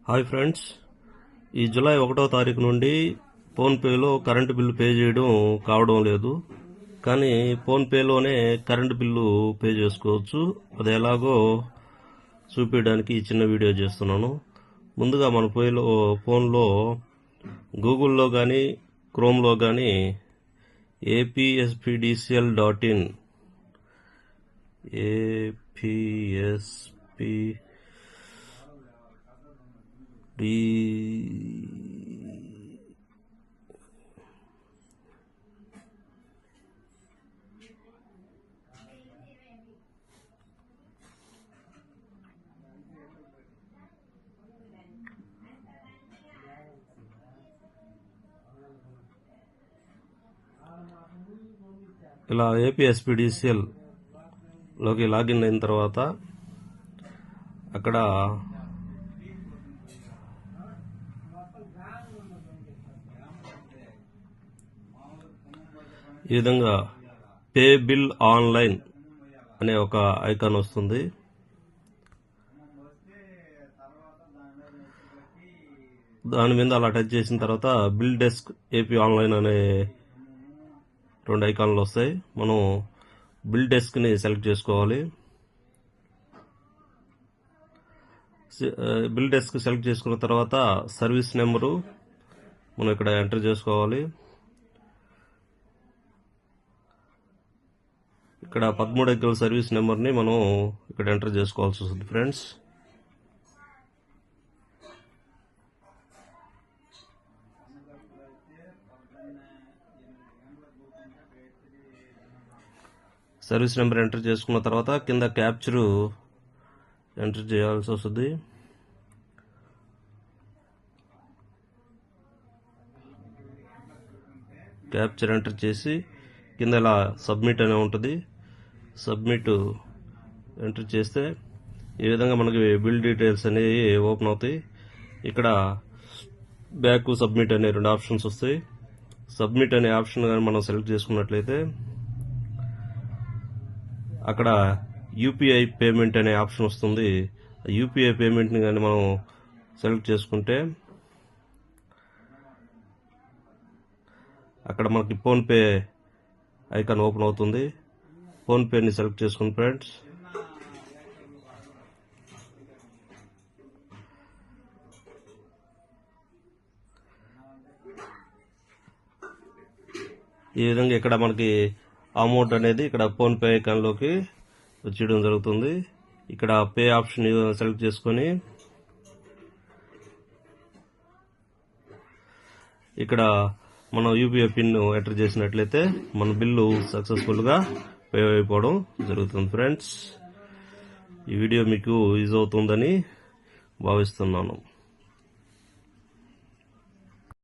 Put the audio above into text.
Hi friends, ఈ July 1వ తారీఖు నుండి ఫోన్పేలో కరెంటు బిల్లు పే చేయడం కావడం లేదు. కానీ ఫోన్పేలోనే కరెంటు బిల్లు పే చేసుకోవచ్చు. అది ఎలాగో చూపించడానికి ఈ చిన్న వీడియో చేస్తున్నాను. ముందుగా మన ఫోన్లో గూగుల్లో కానీ క్రోమ్లో కానీ apspdcl.in ఇలా APSPDCL లోకి లాగిన్ అయిన తర్వాత అక్కడ ఈ విధంగా పే బిల్ ఆన్లైన్ అనే ఒక ఐకాన్ వస్తుంది. దాని మీద అలా టచ్ చేసిన తర్వాత బిల్ డెస్క్ ఏపీ ఆన్లైన్ అనే 2 ఐకాన్లు వస్తాయి. మనం బిల్ డెస్క్ని సెలెక్ట్ చేసుకోవాలి. బిల్ డెస్క్ సెలెక్ట్ చేసుకున్న తర్వాత సర్వీస్ నెంబరు మనం ఇక్కడ ఎంటర్ చేసుకోవాలి. ఇక్కడ 13 అంకెల సర్వీస్ నెంబర్ని మనం ఇక్కడ ఎంటర్ చేసుకోవాల్సి వస్తుంది ఫ్రెండ్స్. సర్వీస్ నెంబర్ ఎంటర్ చేసుకున్న తర్వాత కింద క్యాప్చరు ఎంటర్ చేయాల్సి వస్తుంది. క్యాప్చర్ ఎంటర్ చేసి కింద ఇలా సబ్మిట్ అనే ఉంటుంది. సబ్మిట్ ఎంటర్ చేస్తే ఈ విధంగా మనకి బిల్ డీటెయిల్స్ అనేవి ఓపెన్ అవుతాయి. ఇక్కడ బ్యాక్ సబ్మిట్ అనే 2 ఆప్షన్స్ వస్తాయి. సబ్మిట్ అనే ఆప్షన్ కానీ మనం సెలెక్ట్ చేసుకున్నట్లయితే అక్కడ యూపీఐ పేమెంట్ అనే ఆప్షన్ వస్తుంది. యూపీఐ పేమెంట్ని కానీ మనం సెలెక్ట్ చేసుకుంటే అక్కడ మనకి ఫోన్పే ఐకాన్ ఓపెన్ అవుతుంది. ఫోన్పేని సెలెక్ట్ చేసుకుని ఫ్రెండ్స్ ఈ విధంగా ఇక్కడ మనకి అమౌంట్ అనేది ఇక్కడ ఫోన్పే ఐకాన్లోకి వచ్చేయడం జరుగుతుంది. ఇక్కడ పే ఆప్షన్ సెలెక్ట్ చేసుకొని ఇక్కడ మనం యూపీఐ పిన్ ఎంటర్ చేసినట్లయితే మన బిల్లు సక్సెస్ఫుల్గా పే అయిపోవడం జరుగుతుంది ఫ్రెండ్స్. ఈ వీడియో మీకు యూజ్ అవుతుందని భావిస్తున్నాను.